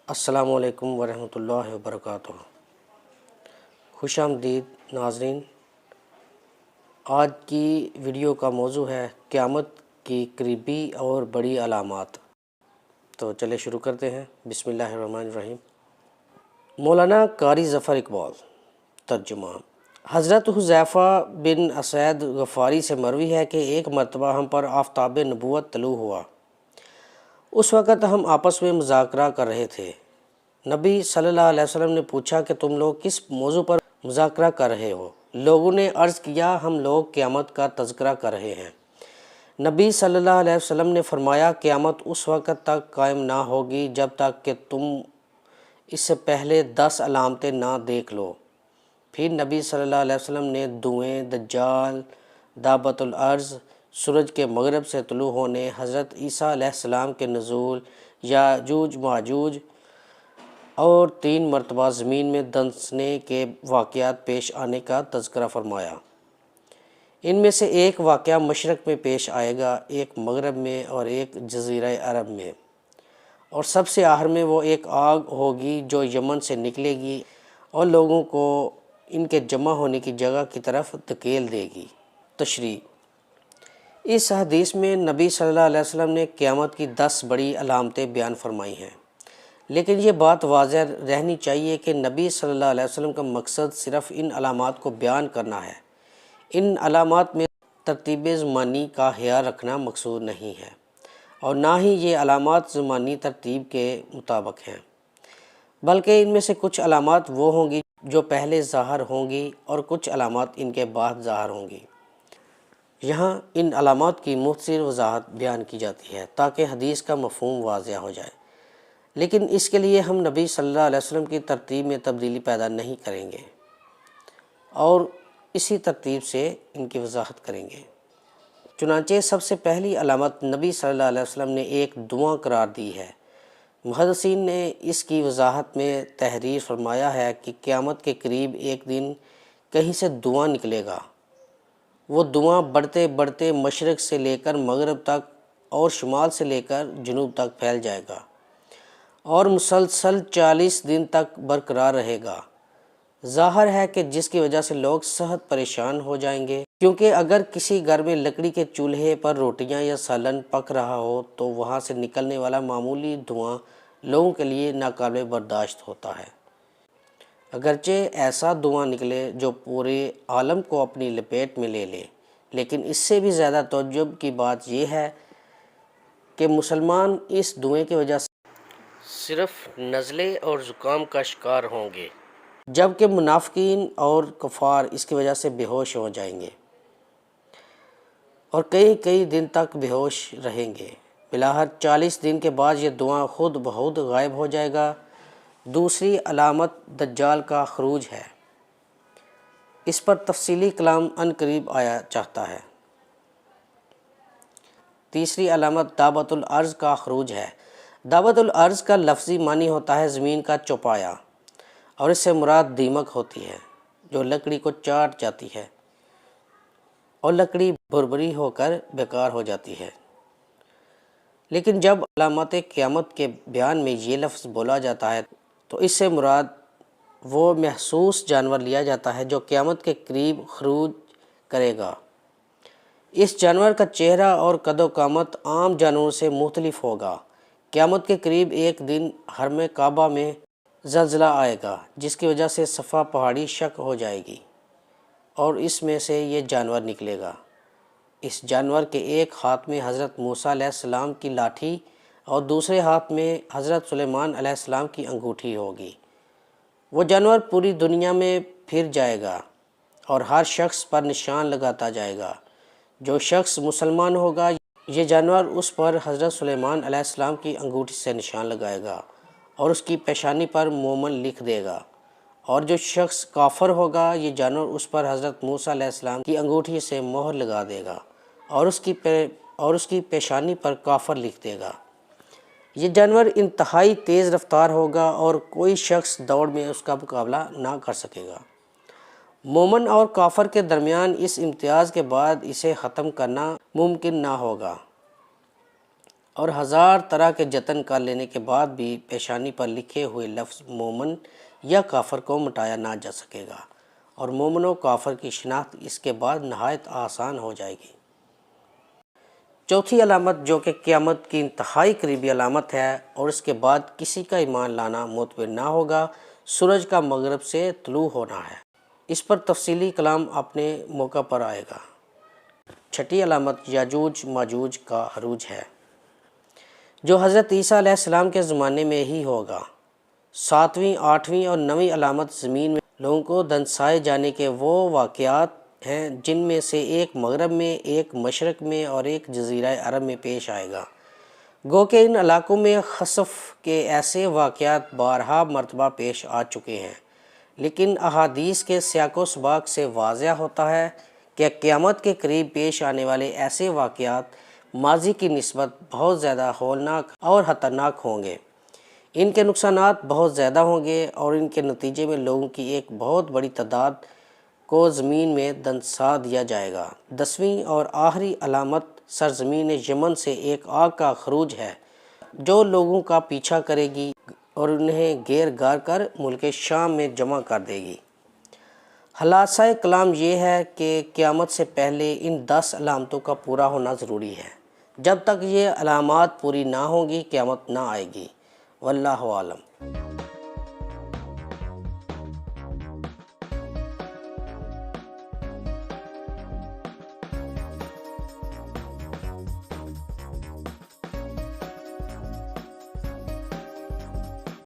السلام علیکم ورحمۃ اللہ وبرکاتہ۔ خوش آمدید ناظرین۔ آج کی ویڈیو کا موضوع ہے قیامت کی قریبی اور بڑی علامات۔ تو چلے شروع کرتے ہیں۔ بسم اللہ الرحمن الرحیم۔ مولانا قاری ظفر اقبال۔ ترجمہ۔ حضرت حذیفہ بن اسید غفاری سے مروی ہے کہ ایک مرتبہ ہم پر آفتاب نبوت طلوع ہوا۔ اس وقت ہم آپس میں مذاکرہ کر رہے تھے۔ نبی صلی اللہ علیہ وسلم نے پوچھا کہ تم لوگ کس موضوع پر مذاکرہ کر رہے ہو؟ لوگوں نے عرض کیا ہم لوگ قیامت کا تذکرہ کر رہے ہیں۔ نبی صلی اللہ علیہ وسلم نے فرمایا قیامت اس وقت تک قائم نہ ہوگی جب تک کہ تم اس سے پہلے 10 علامتیں نہ دیکھ لو۔ پھر نبی صلی اللہ علیہ وسلم نے دھوئیں، دجال، دابۃ الارض، سورج کے مغرب سے طلوع ہونے، حضرت عیسیٰ علیہ السلام کے نزول، یاجوج ماجوج اور 3 مرتبہ زمین میں دھنسنے کے واقعات پیش آنے کا تذکرہ فرمایا۔ ان میں سے ایک واقعہ مشرق میں پیش آئے گا، ایک مغرب میں اور ایک جزیرہ عرب میں، اور سب سے آخر میں وہ ایک آگ ہوگی جو یمن سے نکلے گی اور لوگوں کو ان کے جمع ہونے کی جگہ کی طرف دھکیل دے گی۔ تشریح۔ اس حدیث میں نبی صلی اللہ علیہ وسلم نے قیامت کی 10 بڑی علامتیں بیان فرمائی ہیں، لیکن یہ بات واضح رہنی چاہیے کہ نبی صلی اللہ علیہ وسلم کا مقصد صرف ان علامات کو بیان کرنا ہے۔ ان علامات میں ترتیب زمانی کا خیال رکھنا مقصود نہیں ہے، اور نہ ہی یہ علامات زمانی ترتیب کے مطابق ہیں، بلکہ ان میں سے کچھ علامات وہ ہوں گی جو پہلے ظاہر ہوں گی اور کچھ علامات ان کے بعد ظاہر ہوں گی۔ یہاں ان علامات کی مختصر وضاحت بیان کی جاتی ہے تاکہ حدیث کا مفہوم واضح ہو جائے، لیکن اس کے لیے ہم نبی صلی اللہ علیہ وسلم کی ترتیب میں تبدیلی پیدا نہیں کریں گے اور اسی ترتیب سے ان کی وضاحت کریں گے۔ چنانچہ سب سے پہلی علامت نبی صلی اللہ علیہ وسلم نے ایک دعا قرار دی ہے۔ محدثین نے اس کی وضاحت میں تحریر فرمایا ہے کہ قیامت کے قریب ایک دن کہیں سے دھواں نکلے گا۔ وہ دھواں بڑھتے بڑھتے مشرق سے لے کر مغرب تک اور شمال سے لے کر جنوب تک پھیل جائے گا اور مسلسل 40 دن تک برقرار رہے گا۔ ظاہر ہے کہ جس کی وجہ سے لوگ سخت پریشان ہو جائیں گے، کیونکہ اگر کسی گھر میں لکڑی کے چولہے پر روٹیاں یا سالن پک رہا ہو تو وہاں سے نکلنے والا معمولی دھواں لوگوں کے لیے ناقابل برداشت ہوتا ہے۔ اگرچہ ایسا دھواں نکلے جو پورے عالم کو اپنی لپیٹ میں لے لے، لیکن اس سے بھی زیادہ تعجب کی بات یہ ہے کہ مسلمان اس دھوئیں کی وجہ سے صرف نزلے اور زکام کا شکار ہوں گے، جبکہ منافقین اور کفار اس کی وجہ سے بے ہوش ہو جائیں گے اور کئی دن تک بے ہوش رہیں گے۔ بلاخر 40 دن کے بعد یہ دھواں خود بخود غائب ہو جائے گا۔ دوسری علامت دجال کا خروج ہے۔ اس پر تفصیلی کلام عنقریب آیا چاہتا ہے۔ تیسری علامت دابۃ الارض کا خروج ہے۔ دابۃ الارض کا لفظی معنی ہوتا ہے زمین کا چوپایا، اور اس سے مراد دیمک ہوتی ہے جو لکڑی کو چاٹ جاتی ہے اور لکڑی بھربری ہو کر بیکار ہو جاتی ہے۔ لیکن جب علامات قیامت کے بیان میں یہ لفظ بولا جاتا ہے تو اس سے مراد وہ محسوس جانور لیا جاتا ہے جو قیامت کے قریب خروج کرے گا۔ اس جانور کا چہرہ اور قد و قامت عام جانوروں سے مختلف ہوگا۔ قیامت کے قریب ایک دن حرم کعبہ میں زلزلہ آئے گا، جس کی وجہ سے صفا پہاڑی شق ہو جائے گی اور اس میں سے یہ جانور نکلے گا۔ اس جانور کے ایک ہاتھ میں حضرت موسیٰ علیہ السلام کی لاٹھی اور دوسرے ہاتھ میں حضرت سلیمان علیہ السلام کی انگوٹھی ہوگی۔ وہ جانور پوری دنیا میں پھر جائے گا اور ہر شخص پر نشان لگاتا جائے گا۔ جو شخص مسلمان ہوگا یہ جانور اس پر حضرت سلیمان علیہ السلام کی انگوٹھی سے نشان لگائے گا اور اس کی پیشانی پر مومن لکھ دے گا، اور جو شخص کافر ہوگا یہ جانور اس پر حضرت موسیٰ علیہ السلام کی انگوٹھی سے مہر لگا دے گا اور اس کی پیشانی پر کافر لکھ دے گا۔ یہ جانور انتہائی تیز رفتار ہوگا اور کوئی شخص دوڑ میں اس کا مقابلہ نہ کر سکے گا۔ مومن اور کافر کے درمیان اس امتیاز کے بعد اسے ختم کرنا ممکن نہ ہوگا۔ اور ہزار طرح کے جتن کر لینے کے بعد بھی پیشانی پر لکھے ہوئے لفظ مومن یا کافر کو مٹایا نہ جا سکے گا، اور مومن و کافر کی شناخت اس کے بعد نہایت آسان ہو جائے گی۔ چوتھی علامت جو کہ قیامت کی انتہائی قریبی علامت ہے اور اس کے بعد کسی کا ایمان لانا معتبر نہ ہوگا، سورج کا مغرب سے طلوع ہونا ہے۔ اس پر تفصیلی کلام اپنے موقع پر آئے گا۔ چھٹی علامت یاجوج ماجوج کا عروج ہے، جو حضرت عیسیٰ علیہ السلام کے زمانے میں ہی ہوگا۔ ساتویں، آٹھویں اور نویں علامت زمین میں لوگوں کو دنسائے جانے کے وہ واقعات ہیں جن میں سے ایک مغرب میں، ایک مشرق میں اور ایک جزیرہ عرب میں پیش آئے گا۔ گو کہ ان علاقوں میں خسف کے ایسے واقعات بارہا مرتبہ پیش آ چکے ہیں، لیکن احادیث کے سیاق و سباق سے واضح ہوتا ہے کہ قیامت کے قریب پیش آنے والے ایسے واقعات ماضی کی نسبت بہت زیادہ ہولناک اور خطرناک ہوں گے۔ ان کے نقصانات بہت زیادہ ہوں گے اور ان کے نتیجے میں لوگوں کی ایک بہت بڑی تعداد کو زمین میں دنسا دیا جائے گا۔ 10ویں اور آخری علامت سرزمین یمن سے ایک آگ کا خروج ہے، جو لوگوں کا پیچھا کرے گی اور انہیں گیر گار کر ملک شام میں جمع کر دے گی۔ خلاصہ کلام یہ ہے کہ قیامت سے پہلے ان 10 علامتوں کا پورا ہونا ضروری ہے۔ جب تک یہ علامات پوری نہ ہوں گی قیامت نہ آئے گی۔ واللہ عالم۔